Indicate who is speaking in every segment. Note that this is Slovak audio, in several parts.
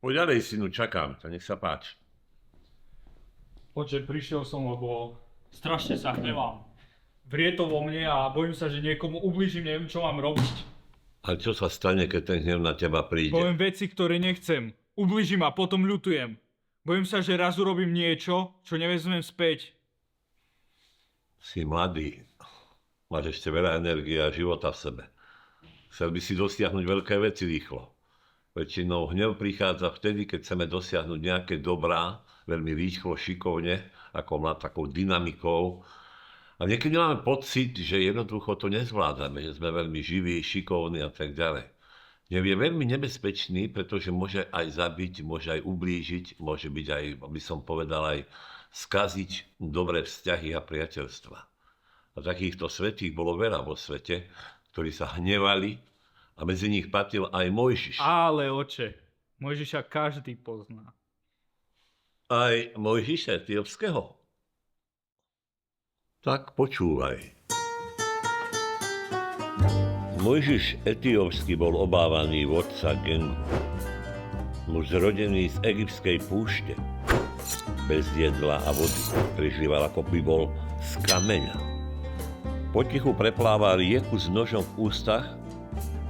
Speaker 1: Poď ďalej, synu, čakám ťa, nech sa páči.
Speaker 2: Oče, prišiel som, lebo strašne sa hnevám. Vrie to vo mne a bojím sa, že niekomu ublížim, neviem, čo mám robiť.
Speaker 1: Ale čo sa stane, keď ten hnev na teba príde?
Speaker 2: Poviem veci, ktoré nechcem. Ublížim a potom ľutujem. Bojím sa, že raz urobím niečo, čo nevezmem späť.
Speaker 1: Si mladý. Máš ešte veľa energie a života v sebe. Chcel by si dosiahnuť veľké veci rýchlo. Väčšinou hnev prichádza vtedy, keď chceme dosiahnuť nejaké dobrá, veľmi rýchlo, šikovne, ako takou dynamikou. A niekedy máme pocit, že jednoducho to nezvládame, že sme veľmi živí, šikovní a tak ďalej. Hnev je veľmi nebezpečný, pretože môže aj zabiť, môže aj ublížiť, môže byť aj, by som povedal, aj skaziť dobré vzťahy a priateľstva. A takýchto svätých bolo veľa vo svete, ktorí sa hnevali, a medzi nich patril aj Mojžiš.
Speaker 2: Ale oče, Mojžiša každý pozná.
Speaker 1: Aj Mojžiša Etiópskeho. Tak počúvaj. Mojžiš Etiópsky bol obávaný vodca gangu. Muž zrodený z egyptskej púšte. Bez jedla a vody. Prežíval, ako by bol z kameňa. Potichu preplával rieku s nožom v ústach,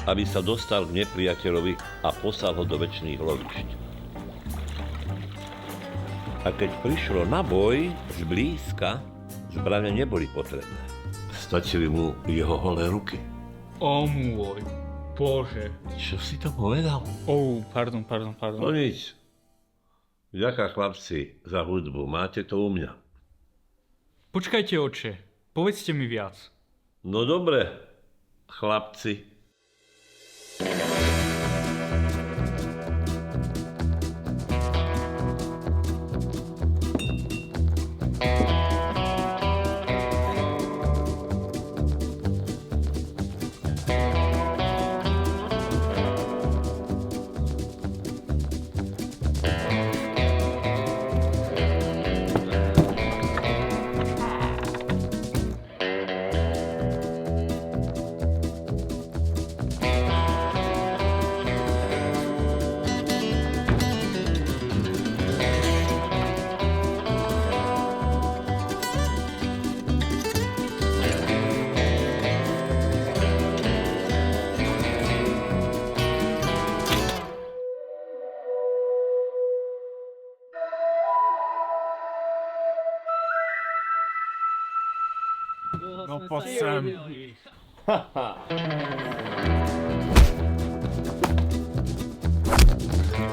Speaker 1: aby sa dostal k nepriateľovi a poslal ho do večných lovišť. A keď prišlo na boj zblízka, zbrane neboli potrebné. Stačili mu jeho holé ruky.
Speaker 2: O môj Bože.
Speaker 1: Čo si to povedal?
Speaker 2: Pardon.
Speaker 1: No nič. Ďakujem, chlapci, za hudbu. Máte to u mňa.
Speaker 2: Počkajte, oče. Povedzte mi viac.
Speaker 1: No dobre, chlapci.
Speaker 2: No poď sem.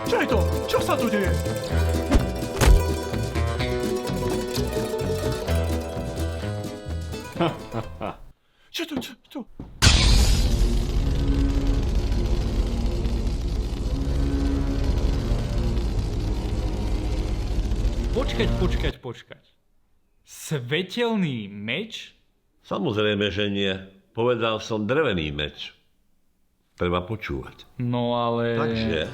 Speaker 3: Čo je to? Čo sa tu deje? Čo to?
Speaker 2: Počkať. Svetelný meč?
Speaker 1: Samozrejme, že nie. Povedal som drevený meč. Treba počúvať.
Speaker 2: No ale...
Speaker 1: Takže...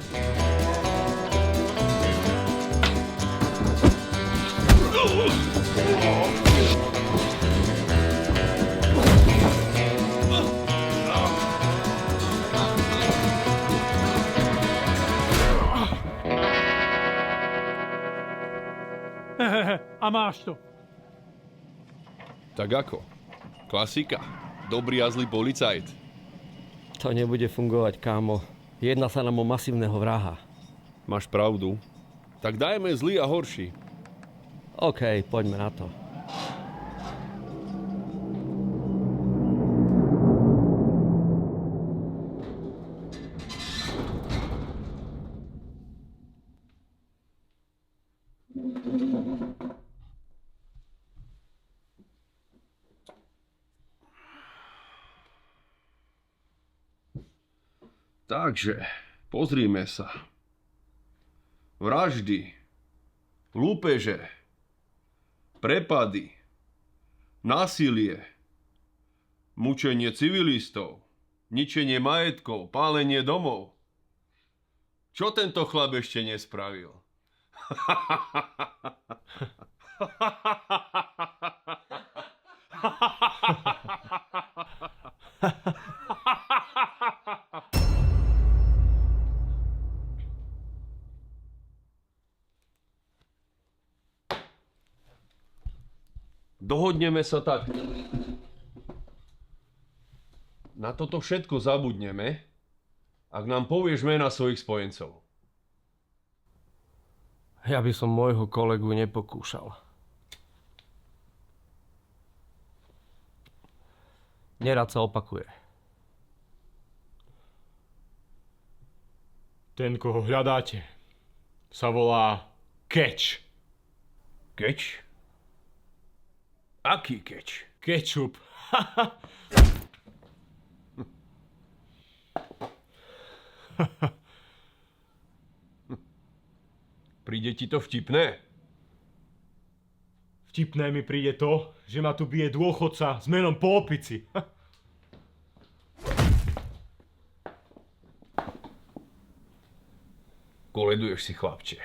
Speaker 3: A máš to.
Speaker 4: Tak ako? Klasika. Dobrý a zlý policajt.
Speaker 5: To nebude fungovať, kámo. Jedná sa nám o masívneho vraha.
Speaker 4: Máš pravdu. Tak dajme zlý a horší.
Speaker 5: OK, poďme na to.
Speaker 4: Takže, pozrime sa. Vraždy, lúpeže, prepady, násilie, mučenie civilistov, ničenie majetkov, pálenie domov. Čo tento chlap ešte nespravil? Dohodneme sa tak. Na toto všetko zabudneme, ak nám povieš mena svojich spojencov.
Speaker 5: Ja by som môjho kolegu nepokúšal. Nerad sa opakuje.
Speaker 3: Ten, koho hľadáte, sa volá Keč.
Speaker 4: Keč? Aký keč?
Speaker 3: Kečup.
Speaker 4: Príde ti to vtipné?
Speaker 3: Vtipné mi príde to, že ma tu bije dôchodca s menom po opici.
Speaker 4: Koleduješ si, chlapče.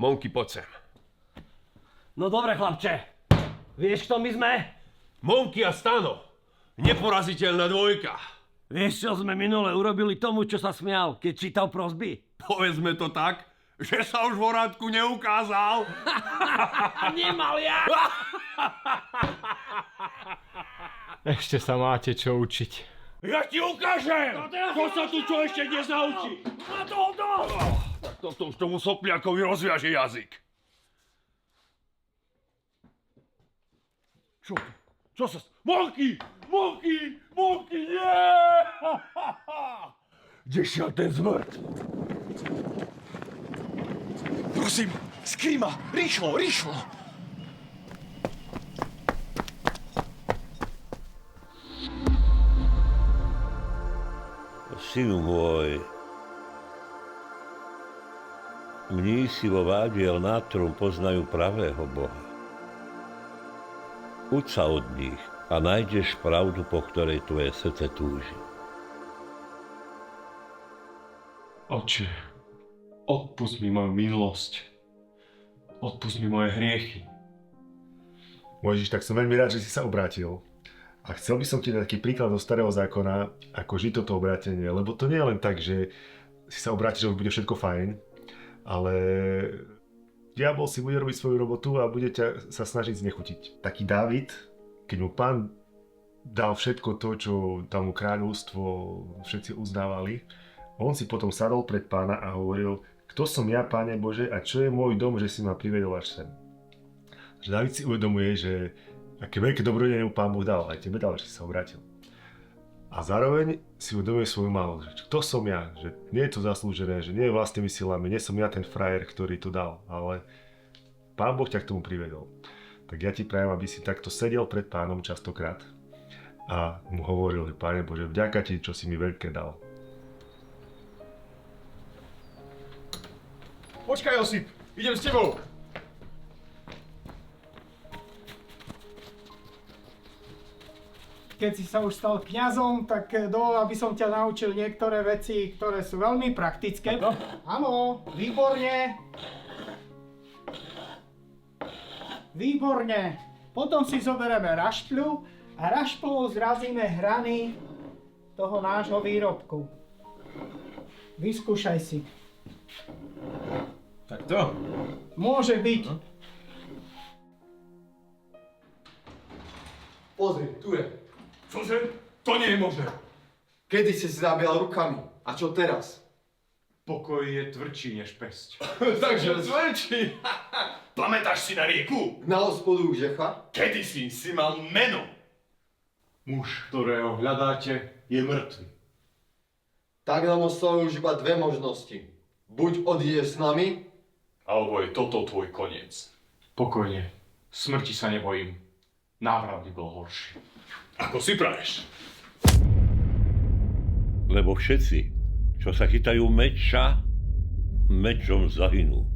Speaker 4: Monky, poď sem.
Speaker 5: No dobre, chlapče. Vieš, kto my sme?
Speaker 4: Monky a Stano. Neporaziteľná dvojka.
Speaker 5: Vieš, čo sme minule urobili tomu, čo sa smial, keď čítal prosby?
Speaker 4: Povedzme to tak, že sa už v orádku neukázal.
Speaker 5: Nemal ja!
Speaker 3: Ešte sa máte čo učiť.
Speaker 4: Ja ti ukážem! Kto sa tu čo ešte nezaučí? Tak toto už tomu sopliakovi rozviaže jazyk. Čo? Čo sa... Monky! Monky! Monky! Nie! Kde šiel ten zmrt?
Speaker 3: Prosím, skrýma, rýchlo, rýchlo.
Speaker 1: Synu môj, mnísi vo Vádi El Natrum poznajú pravého Boha. Uč sa od nich a nájdeš pravdu, po ktorej tvoje srdce túži.
Speaker 3: Oče, odpusť mi moju minulosť. Odpusť mi moje hriechy.
Speaker 6: Mojžiš, tak som veľmi rád, že si sa obrátil. A chcel by som ti dať taký príklad zo Starého zákona, ako žiť toto obrátenie, lebo to nie je len tak, že si sa obrátiš, že bude všetko fajn, ale diabol si bude robiť svoju robotu a bude ťa sa snažiť znechutiť. Taký Dávid, keď mu Pán dal všetko to, čo tam mu kráľovstvo všetci uznávali, on si potom sadol pred Pána a hovoril: kto som ja, Páne Bože, a čo je môj dom, že si ma privedol až sem. Že Dávid si uvedomuje, že aké veľké dobrodenie mu Pán Boh dal, aj tebe dal, že si sa obrátil. A zároveň si uvedomuje svoju malosť, že kto som ja, že nie je to zaslúžené, že nie je vlastnými silami, nie som ja ten frajer, ktorý to dal, ale Pán Boh ťa k tomu privedol. Tak ja ti prajem, aby si takto sedel pred Pánom častokrát a mu hovoril, že Páne Bože, vďaka ti, čo si mi veľké dal.
Speaker 3: Počkaj, Josip, idem s tebou.
Speaker 7: Keď si sa už stal kňazom, tak dovol, aby som ťa naučil niektoré veci, ktoré sú veľmi praktické. Áno, výborne. Výborne. Potom si zoberieme rašpľu a rašplou zrazíme hrany toho nášho výrobku. Vyskúšaj si.
Speaker 3: Tak to.
Speaker 7: Môže byť.
Speaker 8: Pozri, tu je.
Speaker 3: Čože? To nie je možné.
Speaker 8: Kedy si zabíjal rukami? A čo teraz?
Speaker 3: Pokoj je tvrdší než pesť.
Speaker 8: Takže zväčší.
Speaker 3: Pamätáš si na rieku?
Speaker 8: Na hospodu Žecha?
Speaker 3: Kedysi si mal meno. Muž, ktorého hľadáte, je mŕtvy.
Speaker 8: Tak nám ostávajú už iba dve možnosti. Buď odídeš s nami,
Speaker 3: Alebo je toto tvoj koniec. Pokojne. Smrti sa nebojím. Návrat by bol horší. Ako si praješ?
Speaker 1: Lebo všetci, čo sa chytajú meča, mečom zahynú.